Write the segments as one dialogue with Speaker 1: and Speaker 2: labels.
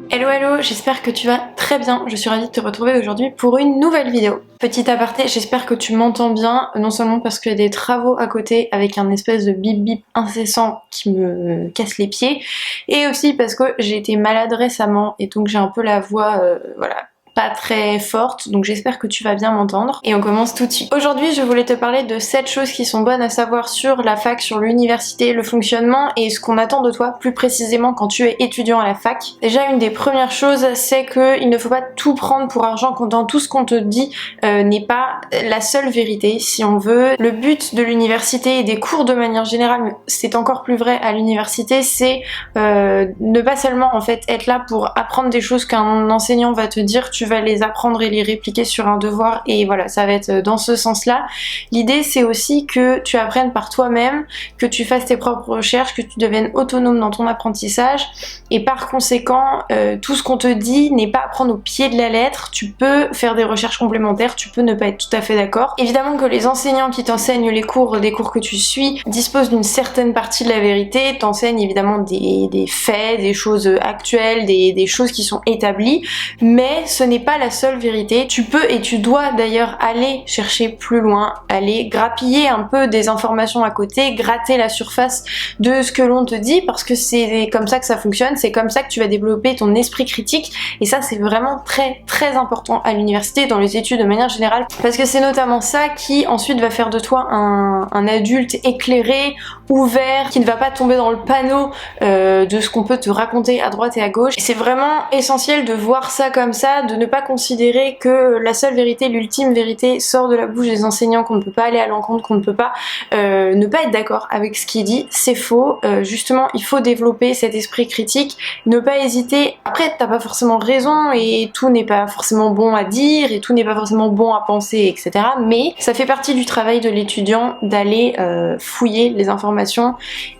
Speaker 1: Hello hello, j'espère que tu vas très bien, je suis ravie de te retrouver aujourd'hui pour une nouvelle vidéo. Petit aparté, j'espère que tu m'entends bien, non seulement parce qu'il y a des travaux à côté avec un espèce de bip bip incessant qui me casse les pieds, et aussi parce que j'ai été malade récemment et donc j'ai un peu la voix, voilà, pas très forte, donc j'espère que tu vas bien m'entendre. Et on commence tout de suite. Aujourd'hui, je voulais te parler de 7 choses qui sont bonnes à savoir sur la fac, sur l'université, le fonctionnement et ce qu'on attend de toi plus précisément quand tu es étudiant à la fac. Déjà, une des premières choses, c'est qu'il ne faut pas tout prendre pour argent comptant. Tout ce qu'on te dit n'est pas la seule vérité, si on veut. Le but de l'université et des cours de manière générale, mais c'est encore plus vrai à l'université, c'est ne pas seulement en fait être là pour apprendre des choses qu'un enseignant va te dire, tu vas les apprendre et les répliquer sur un devoir et voilà, ça va être dans ce sens-là. L'idée c'est aussi que tu apprennes par toi-même, que tu fasses tes propres recherches, que tu deviennes autonome dans ton apprentissage et par conséquent tout ce qu'on te dit n'est pas à prendre au pied de la lettre. Tu peux faire des recherches complémentaires, tu peux ne pas être tout à fait d'accord. Évidemment que les enseignants qui t'enseignent les cours, des cours que tu suis, disposent d'une certaine partie de la vérité, t'enseignent évidemment des faits, des choses actuelles, des choses qui sont établies, mais ce n'est pas la seule vérité. Tu peux et tu dois d'ailleurs aller chercher plus loin, aller grappiller un peu des informations à côté, gratter la surface de ce que l'on te dit parce que c'est comme ça que ça fonctionne, c'est comme ça que tu vas développer ton esprit critique et ça c'est vraiment très très important à l'université, dans les études de manière générale, parce que c'est notamment ça qui ensuite va faire de toi un adulte éclairé, ouvert, qui ne va pas tomber dans le panneau de ce qu'on peut te raconter à droite et à gauche. C'est vraiment essentiel de voir ça comme ça, de ne pas considérer que la seule vérité, l'ultime vérité sort de la bouche des enseignants, qu'on ne peut pas aller à l'encontre, qu'on ne peut pas ne pas être d'accord avec ce qui est dit. C'est faux. Justement, il faut développer cet esprit critique, ne pas hésiter. Après, t'as pas forcément raison et tout n'est pas forcément bon à dire et tout n'est pas forcément bon à penser, etc. Mais ça fait partie du travail de l'étudiant d'aller fouiller les informations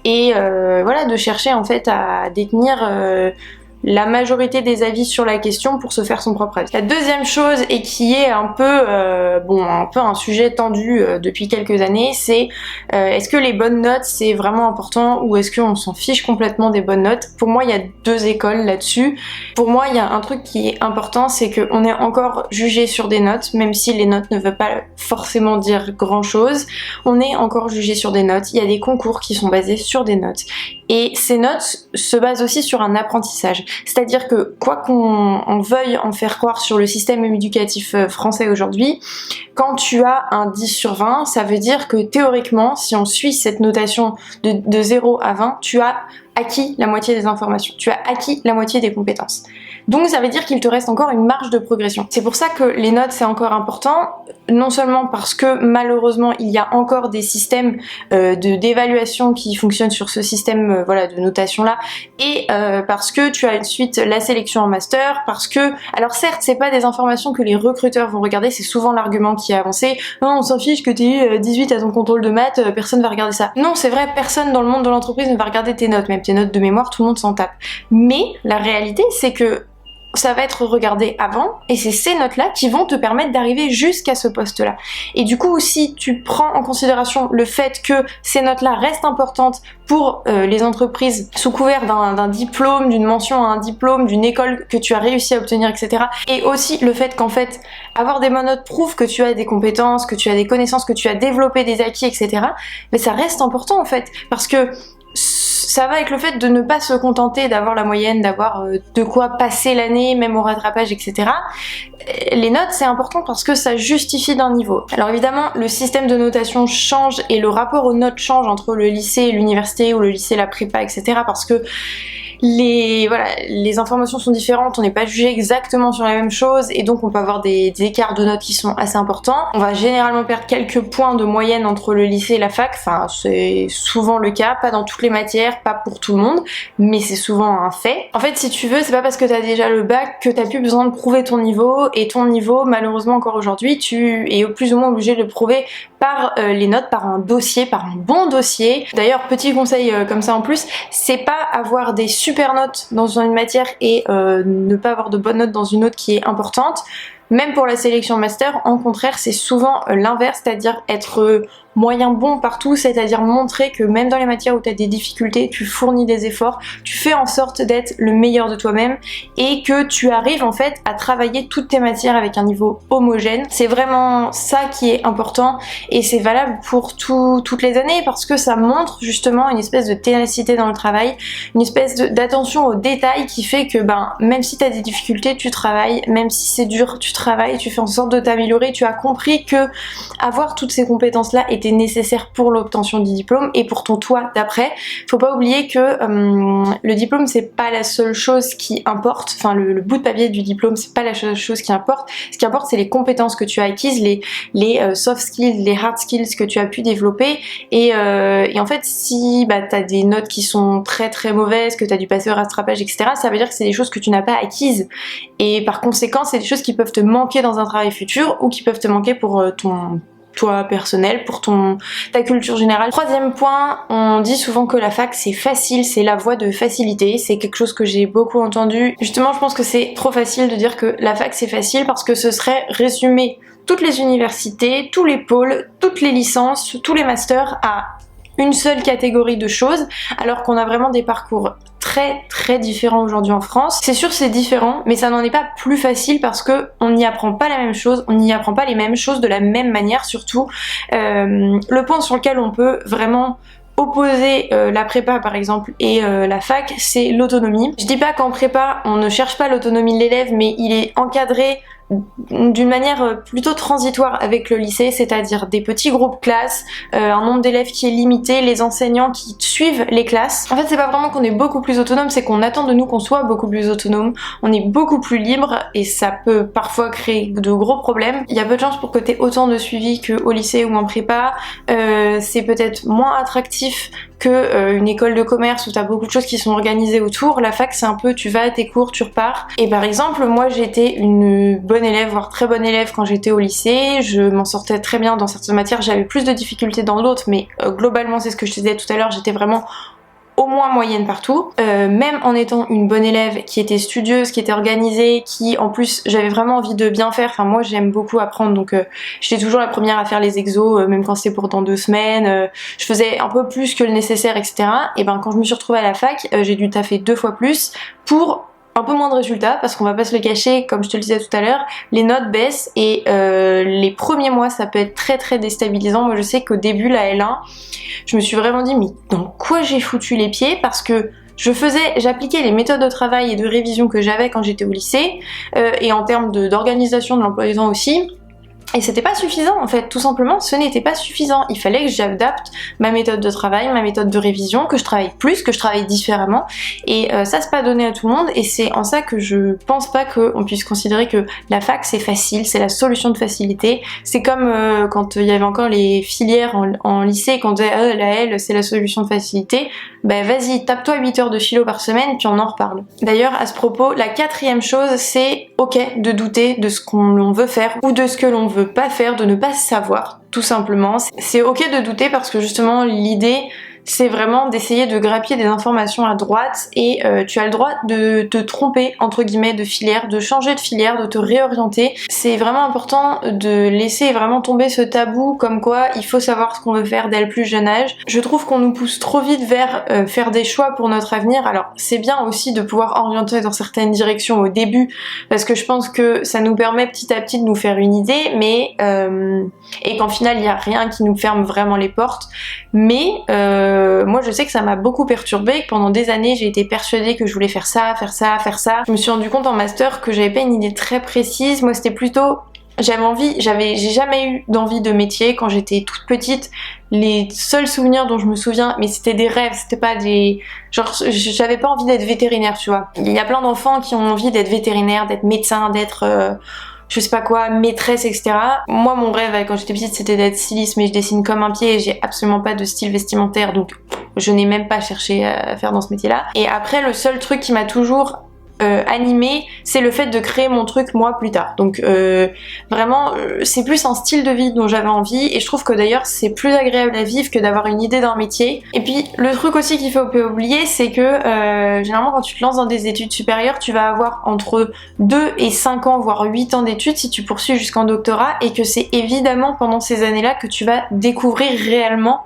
Speaker 1: et voilà, de chercher en fait à détenir la majorité des avis sur la question pour se faire son propre avis. La deuxième chose, et qui est un peu un sujet tendu depuis quelques années, c'est est-ce que les bonnes notes c'est vraiment important ou est-ce qu'on s'en fiche complètement des bonnes notes? Pour moi il y a deux écoles là-dessus. Pour moi il y a un truc qui est important, c'est qu'on est encore jugé sur des notes, même si les notes ne veulent pas forcément dire grand chose, on est encore jugé sur des notes. Il y a des concours qui sont basés sur des notes. Et ces notes se basent aussi sur un apprentissage. C'est-à-dire que quoi qu'on veuille en faire croire sur le système éducatif français aujourd'hui, quand tu as un 10 sur 20, ça veut dire que théoriquement, si on suit cette notation de 0 à 20, tu as acquis la moitié des informations, tu as acquis la moitié des compétences. Donc ça veut dire qu'il te reste encore une marge de progression. C'est pour ça que les notes c'est encore important, non seulement parce que malheureusement il y a encore des systèmes d'évaluation qui fonctionnent sur ce système voilà, de notation là, et parce que tu as ensuite la sélection en master, parce que, alors certes c'est pas des informations que les recruteurs vont regarder, c'est souvent l'argument qui est avancé, non on s'en fiche que t'aies eu 18 à ton contrôle de maths, personne va regarder ça. Non c'est vrai, personne dans le monde de l'entreprise ne va regarder tes notes, même tes notes de mémoire, tout le monde s'en tape. Mais la réalité c'est que ça va être regardé avant et c'est ces notes-là qui vont te permettre d'arriver jusqu'à ce poste-là. Et du coup, si tu prends en considération le fait que ces notes-là restent importantes pour les entreprises sous couvert d'un diplôme, d'une mention à un diplôme, d'une école que tu as réussi à obtenir, etc. Et aussi le fait qu'en fait, avoir des bonnes notes prouve que tu as des compétences, que tu as des connaissances, que tu as développé des acquis, etc. Mais ça reste important en fait, parce que ça va avec le fait de ne pas se contenter d'avoir la moyenne, d'avoir de quoi passer l'année, même au rattrapage, etc. Les notes, c'est important parce que ça justifie d'un niveau. Alors évidemment, le système de notation change et le rapport aux notes change entre le lycée et l'université ou le lycée et la prépa, etc. parce que les informations sont différentes, on n'est pas jugé exactement sur la même chose et donc on peut avoir des écarts de notes qui sont assez importants. On va généralement perdre quelques points de moyenne entre le lycée et la fac, enfin c'est souvent le cas, pas dans toutes les matières, pas pour tout le monde, mais c'est souvent un fait. En fait si tu veux, c'est pas parce que t'as déjà le bac que t'as plus besoin de prouver ton niveau, et ton niveau malheureusement encore aujourd'hui tu es plus ou moins obligé de le prouver par les notes, par un dossier, par un bon dossier. D'ailleurs petit conseil comme ça en plus, c'est pas avoir des super notes dans une matière et ne pas avoir de bonnes notes dans une autre qui est importante. Même pour la sélection master, en contraire, c'est souvent l'inverse, c'est-à-dire être moyen bon partout, c'est-à-dire montrer que même dans les matières où tu as des difficultés, tu fournis des efforts, tu fais en sorte d'être le meilleur de toi-même et que tu arrives en fait à travailler toutes tes matières avec un niveau homogène. C'est vraiment ça qui est important et c'est valable pour toutes les années parce que ça montre justement une espèce de ténacité dans le travail, une espèce d'attention aux détails qui fait que même si tu as des difficultés, tu travailles, même si c'est dur, tu travailles, tu fais en sorte de t'améliorer, tu as compris que avoir toutes ces compétences là était nécessaire pour l'obtention du diplôme et pour ton toi d'après. Faut pas oublier que le diplôme c'est pas la seule chose qui importe, enfin le bout de papier du diplôme c'est pas la seule chose qui importe. Ce qui importe c'est les compétences que tu as acquises, les soft skills, les hard skills que tu as pu développer et en fait si t'as des notes qui sont très très mauvaises, que tu as dû passer au rattrapage etc, ça veut dire que c'est des choses que tu n'as pas acquises et par conséquent c'est des choses qui peuvent te manquer dans un travail futur ou qui peuvent te manquer pour ton toi personnel, pour ta culture générale. Troisième point, on dit souvent que la fac c'est facile, c'est la voie de facilité, c'est quelque chose que j'ai beaucoup entendu. Justement je pense que c'est trop facile de dire que la fac c'est facile parce que ce serait résumer toutes les universités, tous les pôles, toutes les licences, tous les masters à une seule catégorie de choses alors qu'on a vraiment des parcours très différents aujourd'hui en France. C'est sûr c'est différent mais ça n'en est pas plus facile parce que on n'y apprend pas la même chose, on n'y apprend pas les mêmes choses de la même manière surtout. Le point sur lequel on peut vraiment opposer la prépa par exemple et la fac c'est l'autonomie. Je dis pas qu'en prépa on ne cherche pas l'autonomie de l'élève mais il est encadré d'une manière plutôt transitoire avec le lycée, c'est-à-dire des petits groupes classes, un nombre d'élèves qui est limité, les enseignants qui suivent les classes. En fait c'est pas vraiment qu'on est beaucoup plus autonome, c'est qu'on attend de nous qu'on soit beaucoup plus autonome, on est beaucoup plus libre et ça peut parfois créer de gros problèmes. Il y a peu de chance pour que t'aies autant de suivi qu'au lycée ou en prépa, c'est peut-être moins attractif que une école de commerce où t'as beaucoup de choses qui sont organisées autour. La fac c'est un peu tu vas à tes cours, tu repars. Et par exemple moi j'étais une bonne élève, voire très bonne élève quand j'étais au lycée, je m'en sortais très bien dans certaines matières, j'avais plus de difficultés dans d'autres mais globalement c'est ce que je te disais tout à l'heure, j'étais vraiment au moins moyenne partout, même en étant une bonne élève qui était studieuse, qui était organisée, qui en plus j'avais vraiment envie de bien faire, enfin moi j'aime beaucoup apprendre donc j'étais toujours la première à faire les exos même quand c'était pour dans 2 semaines, je faisais un peu plus que le nécessaire etc. Et quand je me suis retrouvée à la fac j'ai dû taffer 2 fois plus pour un peu moins de résultats parce qu'on va pas se le cacher, comme je te le disais tout à l'heure, les notes baissent et les premiers mois ça peut être très déstabilisant. Moi je sais qu'au début la L1 je me suis vraiment dit mais dans quoi j'ai foutu les pieds parce que j'appliquais les méthodes de travail et de révision que j'avais quand j'étais au lycée et en termes d'organisation de l'emploi du temps aussi. Et c'était pas suffisant en fait, tout simplement ce n'était pas suffisant, il fallait que j'adapte ma méthode de travail, ma méthode de révision, que je travaille plus, que je travaille différemment et ça c'est pas donné à tout le monde et c'est en ça que je pense pas qu'on puisse considérer que la fac c'est facile, c'est la solution de facilité. C'est comme quand il y avait encore les filières en lycée qu'on disait la L c'est la solution de facilité, vas-y tape-toi 8 heures de philo par semaine puis on en reparle. D'ailleurs à ce propos, la 4e chose c'est ok de douter de ce qu'on veut faire ou de ce que l'on veut pas faire, de ne pas savoir, tout simplement. C'est ok de douter parce que justement l'idée c'est vraiment d'essayer de grappiller des informations à droite et tu as le droit de te tromper entre guillemets de filière, de changer de filière, de te réorienter. C'est vraiment important de laisser vraiment tomber ce tabou comme quoi il faut savoir ce qu'on veut faire dès le plus jeune âge. Je trouve qu'on nous pousse trop vite vers faire des choix pour notre avenir. Alors c'est bien aussi de pouvoir orienter dans certaines directions au début parce que je pense que ça nous permet petit à petit de nous faire une idée mais et qu'en final il n'y a rien qui nous ferme vraiment les portes mais moi je sais que ça m'a beaucoup perturbée, que pendant des années j'ai été persuadée que je voulais faire ça. Je me suis rendu compte en master que j'avais pas une idée très précise, moi c'était plutôt j'ai jamais eu d'envie de métier quand j'étais toute petite. Les seuls souvenirs dont je me souviens, mais c'était des rêves, c'était pas des... Genre, j'avais pas envie d'être vétérinaire, tu vois. Il y a plein d'enfants qui ont envie d'être vétérinaire, d'être médecin, d'être... je sais pas quoi, maîtresse, etc. Moi, mon rêve quand j'étais petite, c'était d'être styliste, mais je dessine comme un pied et j'ai absolument pas de style vestimentaire, donc je n'ai même pas cherché à faire dans ce métier-là. Et après, le seul truc qui m'a toujours animer, c'est le fait de créer mon truc moi plus tard. Donc vraiment c'est plus un style de vie dont j'avais envie et je trouve que d'ailleurs c'est plus agréable à vivre que d'avoir une idée d'un métier. Et puis le truc aussi qu'il faut pas oublier, c'est que généralement quand tu te lances dans des études supérieures, tu vas avoir entre 2 et 5 ans voire 8 ans d'études si tu poursuis jusqu'en doctorat, et que c'est évidemment pendant ces années-là que tu vas découvrir réellement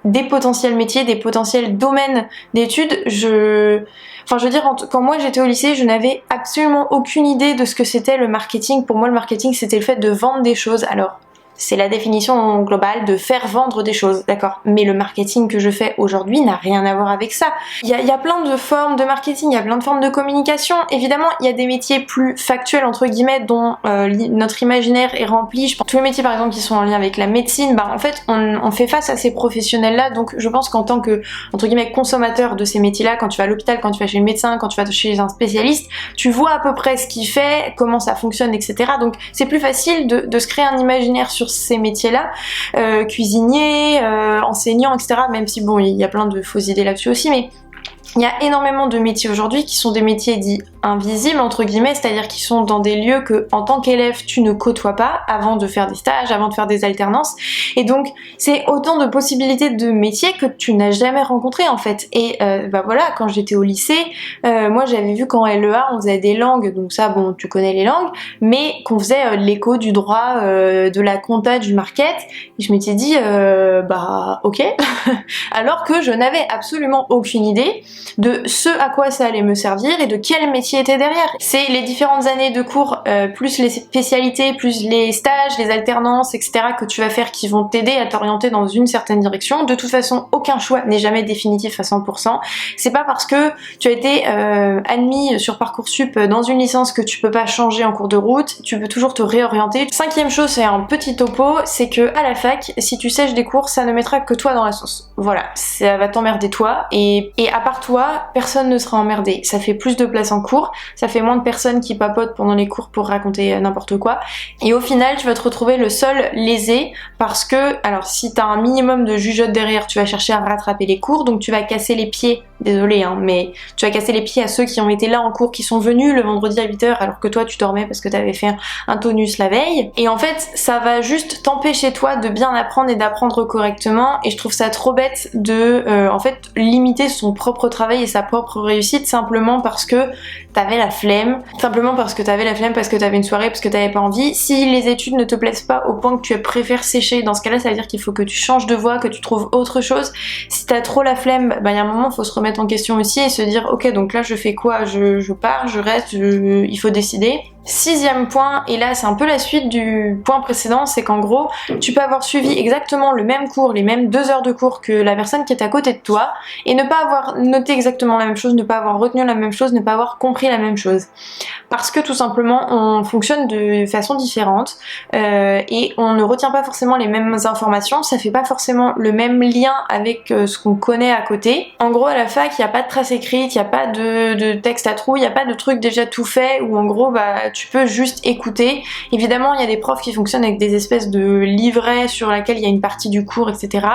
Speaker 1: des potentiels métiers, des potentiels domaines d'études. Enfin, je veux dire, quand moi j'étais au lycée, je n'avais absolument aucune idée de ce que c'était le marketing. Pour moi, le marketing, c'était le fait de vendre des choses. Alors, c'est la définition globale de faire vendre des choses, d'accord? Mais le marketing que je fais aujourd'hui n'a rien à voir avec ça. Il y a plein de formes de marketing, il y a plein de formes de communication. Évidemment, il y a des métiers plus factuels, entre guillemets, dont notre imaginaire est rempli. Je pense tous les métiers, par exemple, qui sont en lien avec la médecine, bah en fait, on fait face à ces professionnels-là. Donc, je pense qu'en tant que, entre guillemets, consommateur de ces métiers-là, quand tu vas à l'hôpital, quand tu vas chez le médecin, quand tu vas chez un spécialiste, tu vois à peu près ce qu'il fait, comment ça fonctionne, etc. Donc, c'est plus facile de se créer un imaginaire sur ces métiers-là, cuisinier, enseignant, etc. Même si bon, il y a plein de fausses idées là-dessus aussi, mais il y a énormément de métiers aujourd'hui qui sont des métiers dits invisibles, entre guillemets, c'est-à-dire qui sont dans des lieux que, en tant qu'élève, tu ne côtoies pas avant de faire des stages, avant de faire des alternances. Et donc, c'est autant de possibilités de métiers que tu n'as jamais rencontrés, en fait. Et bah voilà, quand j'étais au lycée, moi j'avais vu qu'en LEA, on faisait des langues, donc ça, bon, tu connais les langues, mais qu'on faisait l'écho du droit, de la compta, du market. Et je m'étais dit, bah ok, alors que je n'avais absolument aucune idée de ce à quoi ça allait me servir et de quel métier était derrière. C'est les différentes années de cours, plus les spécialités, plus les stages, les alternances, etc. que tu vas faire qui vont t'aider à t'orienter dans une certaine direction. De toute façon, aucun choix n'est jamais définitif à 100%. C'est pas parce que tu as été admis sur Parcoursup dans une licence que tu peux pas changer en cours de route, tu peux toujours te réorienter. Cinquième chose, c'est un petit topo, c'est que à la fac, si tu sèches des cours, ça ne mettra que toi dans la sauce. Voilà, ça va t'emmerder toi, et à part toi, personne ne sera emmerdé. Ça fait plus de place en cours, ça fait moins de personnes qui papotent pendant les cours pour raconter n'importe quoi, et au final tu vas te retrouver le seul lésé, parce que, alors si t'as un minimum de jugeote derrière, tu vas chercher à rattraper les cours, donc tu vas casser les pieds, désolé hein, mais tu vas casser les pieds à ceux qui ont été là en cours, qui sont venus le vendredi à 8h alors que toi tu dormais parce que t'avais fait un tonus la veille, et en fait ça va juste t'empêcher toi de bien apprendre et d'apprendre correctement, et je trouve ça trop bête de en fait limiter son propre travail et sa propre réussite simplement parce que t'avais la flemme, parce que t'avais une soirée, parce que t'avais pas envie. Si les études ne te plaisent pas au point que tu préfères sécher, dans ce cas là ça veut dire qu'il faut que tu changes de voie, que tu trouves autre chose. Si t'as trop la flemme, bah il y a un moment faut se remettre en question aussi et se dire ok, donc là je fais quoi, je pars, je reste, il faut décider. Sixième point, et là c'est un peu la suite du point précédent, c'est qu'en gros tu peux avoir suivi exactement le même cours, les mêmes 2 heures de cours que la personne qui est à côté de toi, et ne pas avoir noté exactement la même chose, ne pas avoir retenu la même chose, ne pas avoir compris la même chose. Parce que tout simplement on fonctionne de façon différente, et on ne retient pas forcément les mêmes informations, ça fait pas forcément le même lien avec ce qu'on connaît à côté. En gros à la fac il n'y a pas de trace écrite, il n'y a pas de texte à trous, il n'y a pas de truc déjà tout fait où en gros bah tu peux juste écouter. Évidemment il y a des profs qui fonctionnent avec des espèces de livrets sur laquelle il y a une partie du cours, etc.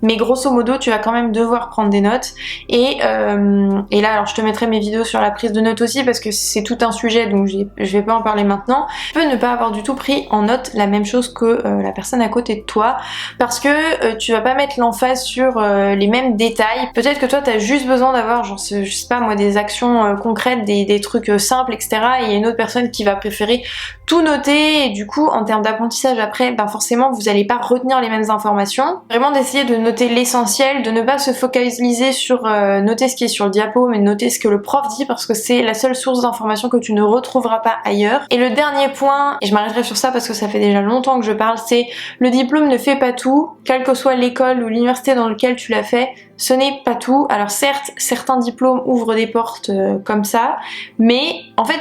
Speaker 1: Mais grosso modo tu vas quand même devoir prendre des notes, et là alors je te mettrai mes vidéos sur la prise de notes aussi parce que c'est tout un sujet, donc je vais pas en parler maintenant. Tu peux ne pas avoir du tout pris en note la même chose que la personne à côté de toi, parce que tu vas pas mettre l'emphase sur les mêmes détails. Peut-être que toi t'as juste besoin d'avoir genre je sais pas moi des actions concrètes, des trucs simples, etc. Et il y a une autre personne qui va préférer tout noter, et du coup en termes d'apprentissage après ben forcément vous allez pas retenir les mêmes informations. Vraiment d'essayer de noter l'essentiel, de ne pas se focaliser sur noter ce qui est sur le diapo, mais noter ce que le prof dit, parce que c'est la seule source d'information que tu ne retrouveras pas ailleurs. Et le dernier point, et je m'arrêterai sur ça parce que ça fait déjà longtemps que je parle, c'est le diplôme ne fait pas tout, quelle que soit l'école ou l'université dans laquelle tu l'as fait, ce n'est pas tout. Alors certes, certains diplômes ouvrent des portes comme ça, mais en fait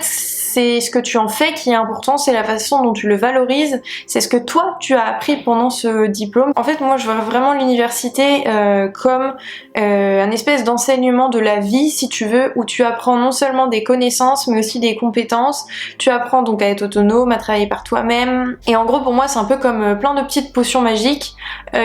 Speaker 1: c'est ce que tu en fais qui est important, c'est la façon dont tu le valorises, c'est ce que toi tu as appris pendant ce diplôme. En fait moi je vois vraiment l'université comme un espèce d'enseignement de la vie si tu veux, où tu apprends non seulement des connaissances mais aussi des compétences, tu apprends donc à être autonome, à travailler par toi-même, et en gros pour moi c'est un peu comme plein de petites potions magiques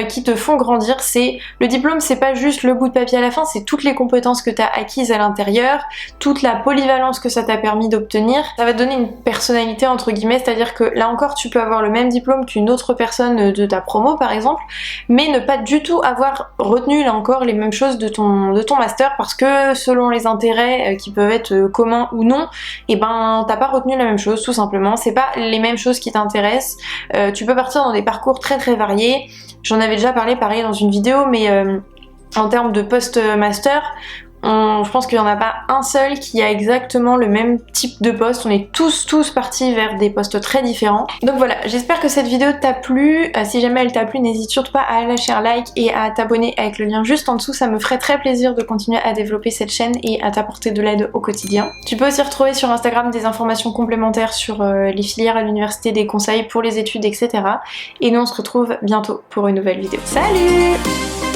Speaker 1: qui te font grandir. C'est le diplôme, c'est pas juste le bout de papier à la fin, c'est toutes les compétences que tu as acquises à l'intérieur, toute la polyvalence que ça t'a permis d'obtenir. Ça va te donner une personnalité entre guillemets, c'est-à-dire que là encore tu peux avoir le même diplôme qu'une autre personne de ta promo par exemple, mais ne pas du tout avoir retenu là encore les mêmes choses de ton master, parce que selon les intérêts qui peuvent être communs ou non, et ben t'as pas retenu la même chose tout simplement, c'est pas les mêmes choses qui t'intéressent. Tu peux partir dans des parcours très très variés, j'en avais déjà parlé pareil dans une vidéo, mais en termes de post-master, je pense qu'il n'y en a pas un seul qui a exactement le même type de poste, on est tous partis vers des postes très différents. Donc voilà, j'espère que cette vidéo t'a plu. Si jamais elle t'a plu, n'hésite surtout pas à lâcher un like et à t'abonner avec le lien juste en dessous, ça me ferait très plaisir de continuer à développer cette chaîne et à t'apporter de l'aide au quotidien. Tu peux aussi retrouver sur Instagram des informations complémentaires sur les filières à l'université, des conseils pour les études, etc. Et nous on se retrouve bientôt pour une nouvelle vidéo. Salut!